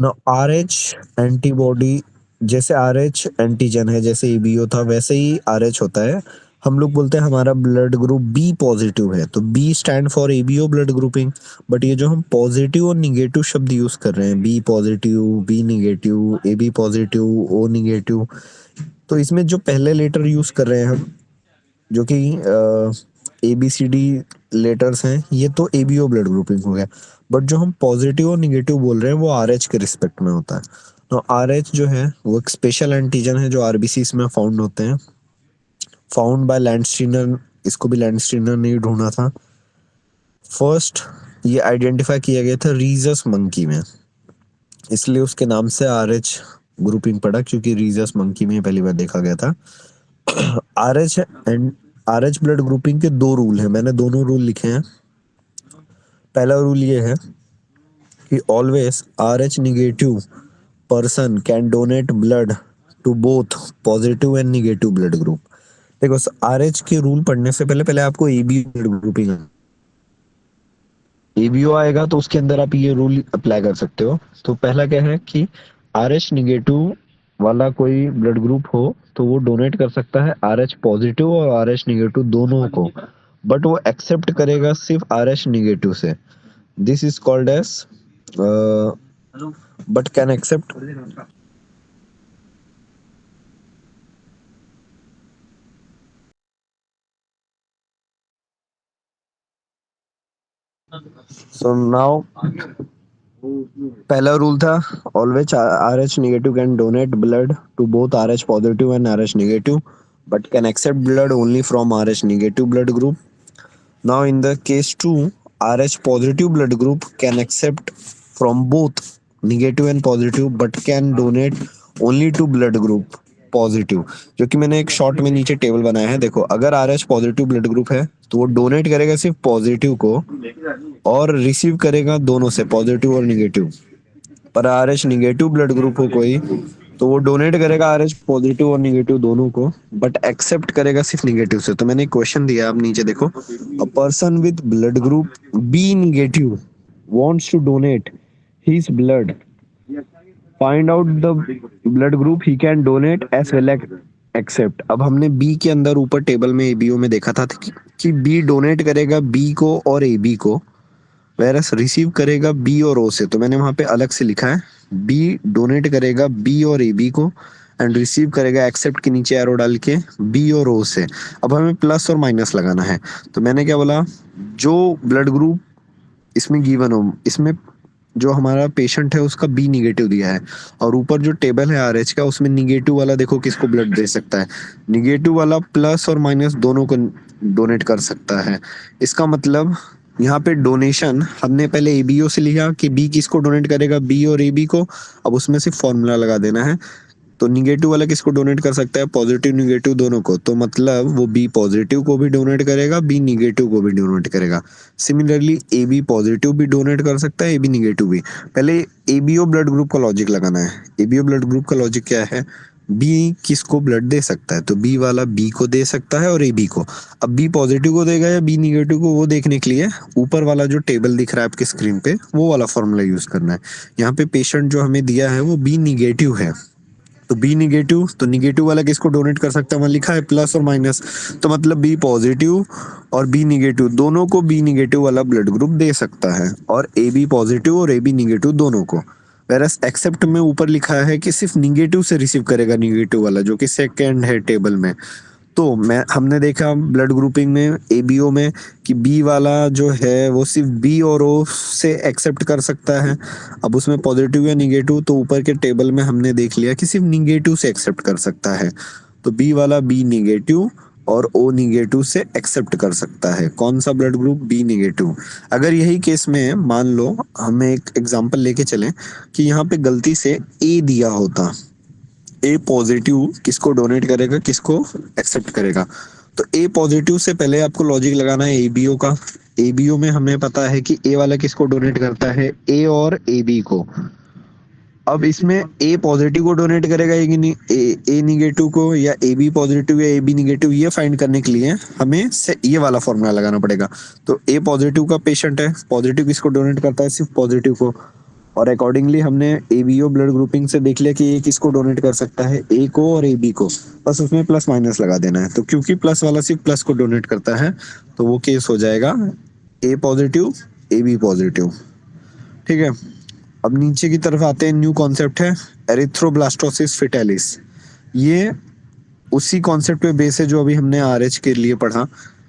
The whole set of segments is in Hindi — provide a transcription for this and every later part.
ना आरएच एंटीबॉडी, जैसे आरएच एंटीजन है, जैसे ईबीओ था वैसे ही आरएच होता है। हम लोग बोलते हैं हमारा ब्लड ग्रुप बी पॉजिटिव है, तो B stand for ABO blood grouping. But ये जो हम पॉजिटिव और निगेटिव शब्द यूज कर रहे हैं, B positive, B negative, A B positive, O negative, तो इसमें जो पहले लेटर यूज कर रहे हैं हम, जो कि A B C D letters हैं, ये तो एबीओ ब्लड ग्रुपिंग हो गया। बट जो हम पॉजिटिव और निगेटिव बोल रहे हैं वो आरएच के रिस्पेक्ट में होता है। तो आरएच जो है वो एक स्पेशल एंटीजन है जो आरबीसी में फाउंड होते हैं, फाउंड बाय लैंडस्टीनर। इसको भी लैंडस्टीनर ने ही ढूंढा था। फर्स्ट ये आइडेंटिफाई किया गया था रीजस मंकी में, इसलिए उसके नाम से आरएच ग्रुपिंग पड़ा, क्योंकि रीजस मंकी में पहली बार देखा गया था। RH and RH blood grouping के दो रूल हैं, मैंने दोनों रूल लिखे हैं। पहला रूल ये है कि always Rh negative person can donate blood to both positive and negative blood group. देखो, आरएच के रूल पढ़ने से पहले पहले आपको एबी ब्लड ग्रुपिंग, एबीओ आएगा तो उसके अंदर आप ये रूल अप्लाई कर सकते हो। तो पहला क्या है कि आरएच निगेटिव वाला कोई ब्लड ग्रुप हो तो वो डोनेट कर सकता है आरएच पॉजिटिव और आरएच निगेटिव दोनों को, बट वो एक्सेप्ट करेगा सिर्फ आरएच निगेटिव से। This is called as but can accept. So now पहला रूल था always Rh negative can donate blood to both Rh positive and Rh negative, but can accept blood only from Rh negative blood group. Now in the case 2, Rh positive blood group can accept from both negative and positive but can donate only to blood group positive. जो कि मैंने एक शॉर्ट में नीचे टेबल बनाया है, देखो अगर आरएच पॉजिटिव ब्लड ग्रुप है तो वो डोनेट करेगा सिर्फ पॉजिटिव को और रिसीव करेगा दोनों से, पॉजिटिव और निगेटिव। पर आरएच निगेटिव ब्लड ग्रुप हो कोई तो वो डोनेट करेगा आरएच पॉजिटिव और निगेटिव दोनों को, बट एक्सेप्ट करेगा सिर्फ निगेटिव से। तो मैंने एक क्वेश्चन दिया, आप नीचे देखो, a person with blood group B negative wants to donate his blood, find out the blood group he can donate as well accept. अब हमने बी के अंदर ऊपर टेबल में एबीओ में देखा था कि बी डोनेट करेगा बी को और एबी को, वेरस रिसीव करेगा बी और ओ से। तो मैंने वहां पे अलग से लिखा है, बी डोनेट करेगा बी और ए बी को एंड रिसीव करेगा एक्सेप्ट के नीचे एरो डाल के बी और ओ से। अब हमें प्लस और माइनस लगाना है। तो मैंने क्या बोला, जो ब्लड ग्रुप इसमें गिवन हो, इसमें जो हमारा पेशेंट है उसका बी निगेटिव दिया है और ऊपर जो टेबल है आरएच का उसमें निगेटिव वाला देखो किसको ब्लड दे सकता है, निगेटिव वाला प्लस और माइनस दोनों को डोनेट कर सकता है। इसका मतलब यहाँ पे डोनेशन हमने पहले एबीओ से लिया कि बी किसको डोनेट करेगा, बी और एबी को। अब उसमें से फॉर्मूला लगा देना है। तो निगेटिव वाला किसको डोनेट कर सकता है, पॉजिटिव निगेटिव दोनों को, तो मतलब वो बी पॉजिटिव को भी डोनेट करेगा, बी निगेटिव को भी डोनेट करेगा। सिमिलरली ए बी पॉजिटिव भी डोनेट कर सकता है, ए बी निगेटिव भी। पहले एबीओ ब्लड ग्रुप का लॉजिक लगाना है। एबीओ ब्लड ग्रुप का लॉजिक क्या है, बी किसको ब्लड दे सकता है, तो बी वाला बी को दे सकता है और ए बी को। अब बी पॉजिटिव को देगा या बी निगेटिव को, वो देखने के लिए ऊपर वाला जो टेबल दिख रहा है आपके स्क्रीन पे वो वाला फॉर्मूला यूज करना है। यहाँ पे पेशेंट जो हमें दिया है वो बी निगेटिव है, तो बी निगेटिव, तो निगेटिव वाला किसको डोनेट कर सकता है, वहां लिखा है प्लस और माइनस, तो मतलब बी पॉजिटिव और बी निगेटिव दोनों को बी निगेटिव वाला ब्लड ग्रुप दे सकता है, और ए बी पॉजिटिव और ए बी निगेटिव दोनों को। वेरस एक्सेप्ट में ऊपर लिखा है कि सिर्फ निगेटिव से रिसीव करेगा निगेटिव वाला, जो कि सेकंड है टेबल में। तो मैं हमने देखा ब्लड ग्रुपिंग में एबीओ में कि बी वाला जो है वो सिर्फ बी और ओ से एक्सेप्ट कर सकता है। अब उसमें पॉजिटिव या निगेटिव, तो ऊपर के टेबल में हमने देख लिया कि सिर्फ निगेटिव से एक्सेप्ट कर सकता है। तो बी वाला बी निगेटिव और ओ निगेटिव से एक्सेप्ट कर सकता है। कौन सा ब्लड ग्रुप, बी निगेटिव। अगर यही केस में मान लो हमें एक एग्जांपल लेके चलें कि यहाँ पे गलती से ए दिया होता, ए पॉजिटिव किसको डोनेट करेगा, किसको एक्सेप्ट करेगा। तो ए पॉजिटिव से पहले आपको लॉजिक लगाना है एबीओ का। एबीओ में हमें पता है कि ए वाला किसको डोनेट करता है, ए और ए बी को। अब इसमें ए पॉजिटिव को डोनेट करेगा ए निगेटिव को, या ए बी पॉजिटिव या ए बी निगेटिव, ये फाइंड करने के लिए हमें से ये वाला फॉर्मूला लगाना पड़ेगा। तो ए पॉजिटिव का पेशेंट है, पॉजिटिव किसको डोनेट करता है, सिर्फ पॉजिटिव को। और अकॉर्डिंगली हमने एबीओ ब्लड ग्रुपिंग से देख लिया कि ए किसको डोनेट कर सकता है, ए को और ए बी को। बस उसमें प्लस माइनस लगा देना है। तो क्योंकि प्लस वाला सिर्फ प्लस को डोनेट करता है, तो वो केस हो जाएगा ए पॉजिटिव ए बी पॉजिटिव। ठीक है, अब नीचे की तरफ आते हैं। न्यू कॉन्सेप्ट है एरिथ्रोब्लास्टोसिस फिटालिस। ये उसी कॉन्सेप्ट पे बेस है जो अभी हमने आरएच के लिए पढ़ा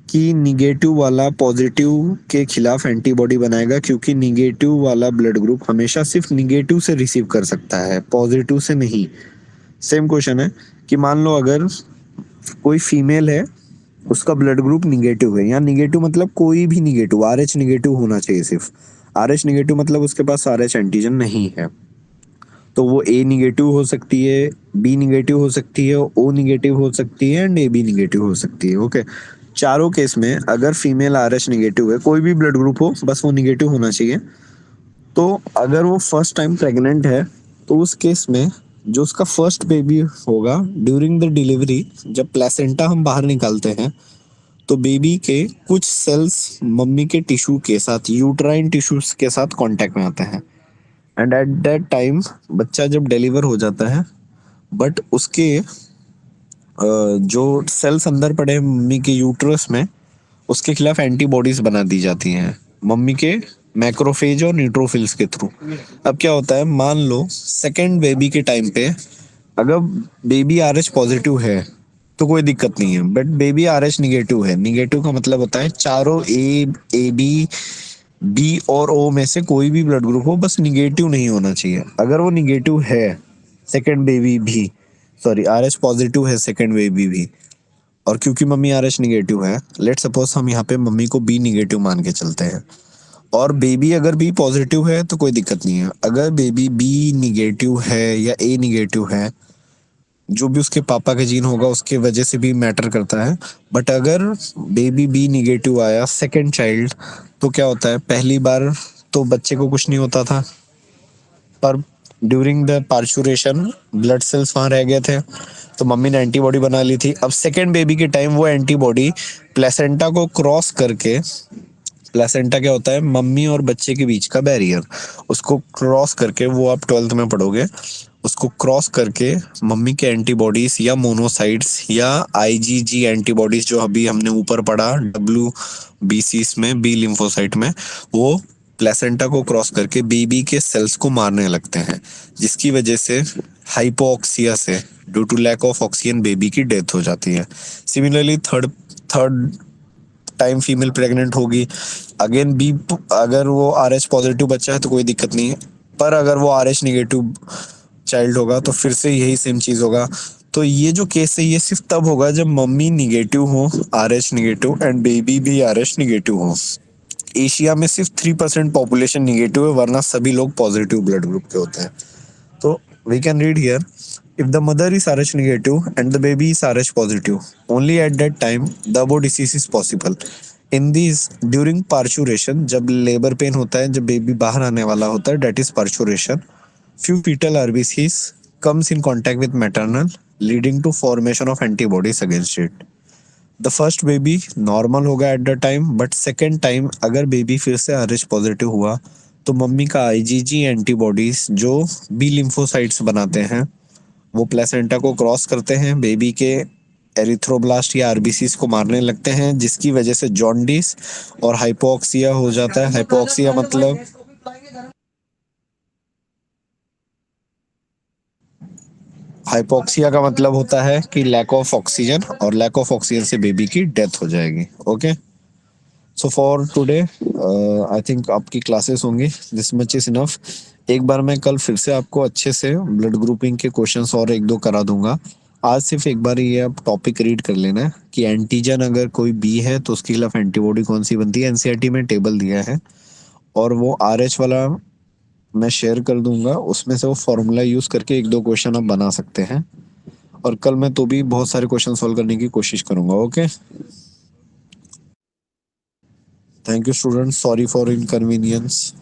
कि निगेटिव वाला पॉजिटिव के खिलाफ एंटीबॉडी बनाएगा, क्योंकि निगेटिव वाला ब्लड ग्रुप हमेशा सिर्फ निगेटिव से रिसीव कर सकता है, पॉजिटिव से नहीं। सेम क्वेश्चन है कि मान लो अगर कोई फीमेल है, उसका ब्लड ग्रुप निगेटिव है, या निगेटिव मतलब कोई भी निगेटिव, आरएच निगेटिव होना चाहिए सिर्फ। आरएच निगेटिव मतलब उसके पास आरएच एंटीजन नहीं है, तो वो ए निगेटिव हो सकती है, बी निगेटिव हो सकती है, ओ निगेटिव हो सकती है एंड ए बी निगेटिव हो सकती है। ओके, चारों केस में अगर फीमेल आरएच निगेटिव है, कोई भी ब्लड ग्रुप हो, बस वो निगेटिव होना चाहिए। तो अगर वो फर्स्ट टाइम प्रेग्नेंट है, तो उस केस में जो उसका फर्स्ट बेबी होगा, ड्यूरिंग द डिलीवरी जब प्लेसेंटा हम बाहर निकालते हैं, तो बेबी के कुछ सेल्स मम्मी के टिश्यू के साथ, यूट्राइन टिश्यूज के साथ कांटेक्ट में आते हैं, एंड एट दैट टाइम बच्चा जब डिलीवर हो जाता है, बट उसके जो सेल्स अंदर पड़े हैं मम्मी के यूट्रस में, उसके खिलाफ एंटीबॉडीज बना दी जाती हैं मम्मी के मैक्रोफेज और न्यूट्रोफिल्स के थ्रू। अब क्या होता है, मान लो सेकेंड बेबी के टाइम पे अगर बेबी आरएच पॉजिटिव है तो कोई दिक्कत नहीं है, बट बेबी आरएच निगेटिव है। निगेटिव का मतलब होता है चारों ए बी बी और ओ में से कोई भी ब्लड ग्रुप हो, बस निगेटिव नहीं होना चाहिए। अगर वो निगेटिव है, सेकेंड बेबी भी, सॉरी आरएच पॉजिटिव है सेकेंड बेबी भी, और क्योंकि मम्मी आरएच निगेटिव है, लेट सपोज हम यहाँ पे मम्मी को बी निगेटिव मान के चलते हैं, और बेबी अगर बी पॉजिटिव है तो कोई दिक्कत नहीं है। अगर बेबी बी निगेटिव है या ए निगेटिव है, जो भी उसके पापा के जीन होगा उसके वजह से भी मैटर करता है। बट अगर बेबी बी निगेटिव आया सेकेंड चाइल्ड, तो क्या होता है, पहली बार तो बच्चे को कुछ नहीं होता था, पर during the parturition blood cells वहां रह गए थे, तो मम्मी ने एंटीबॉडी बना ली थी। अब सेकेंड बेबी के टाइम वो एंटीबॉडी प्लेसेंटा को क्रॉस करके, प्लेसेंटा क्या होता है, मम्मी और बच्चे के बीच का बैरियर, उसको क्रॉस करके, वो आप 12th में पढ़ोगे, उसको क्रॉस करके मम्मी के एंटीबॉडीज या मोनोसाइट्स या आईजीजी एंटीबॉडीज, जो अभी हमने ऊपर पढ़ा WBCs में, बी लिम्फोसाइट में, वो प्लेसेंटा को क्रॉस करके बेबी के सेल्स को मारने लगते हैं, जिसकी वजह से हाइपोक्सिया से, due to lack of oxygen, baby की डेथ हो जाती है। Similarly third third time female pregnant होगी, अगेन बी, अगर वो आरएच पॉजिटिव बच्चा है तो कोई दिक्कत नहीं है, पर अगर वो आरएच निगेटिव चाइल्ड होगा तो फिर से यही सेम चीज होगा। तो ये जो केस है ये सिर्फ तब होगा जब मम्मी निगेटिव हो, आरएच निगेटिव, एंड बेबी भी आरएच निगेटिव हो। एशिया में सिर्फ 3% पॉपुलेशन निगेटिव है, वरना सभी लोग पॉजिटिव ब्लड ग्रुप के होते हैं। So we can read here, if the mother is Rh negative and the baby is Rh positive, only at that time the abort disease is possible. In these, during parturition, जब लेबर पेन होता है, जब बेबी बाहर आने वाला होता है, that is parturition, few fetal RBCs comes in contact with maternal, leading to formation of antibodies against it. The first baby normal होगा at the time, but second time अगर बेबी फिर से आरएच पॉजिटिव हुआ, तो मम्मी का आईजीजी एंटीबॉडीज जो बी लिम्फोसाइट्स बनाते हैं, वो प्लेसेंटा को क्रॉस करते हैं, बेबी के एरिथ्रोब्लास्ट या आरबीसीज को मारने लगते हैं, जिसकी वजह से जॉन्डिस और हाइपोक्सिया हो जाता है। हाइपोक्सिया मतलब, हाइपोक्सिया का मतलब होता है कि लैक ऑफ ऑक्सीजन, और लैक ऑफ ऑक्सीजन से बेबी की डेथ हो जाएगी। Okay, so for today I think आपकी क्लासेस होंगी, दिस मच इज इनफ। एक बार मैं कल फिर से आपको अच्छे से ब्लड ग्रुपिंग के क्वेश्चंस और एक दो करा दूंगा। आज सिर्फ एक बार ये आप टॉपिक रीड कर लेना है कि एंटीजन अगर कोई बी है तो उसके खिलाफ एंटीबॉडी कौन सी बनती है। एनसीईआरटी में टेबल दिया है, और वो आरएच वाला मैं शेयर कर दूंगा, उसमें से वो फॉर्मूला यूज करके एक दो क्वेश्चन आप बना सकते हैं। और कल मैं तो भी बहुत सारे क्वेश्चन सॉल्व करने की कोशिश करूंगा। Okay, thank you student, sorry for inconvenience.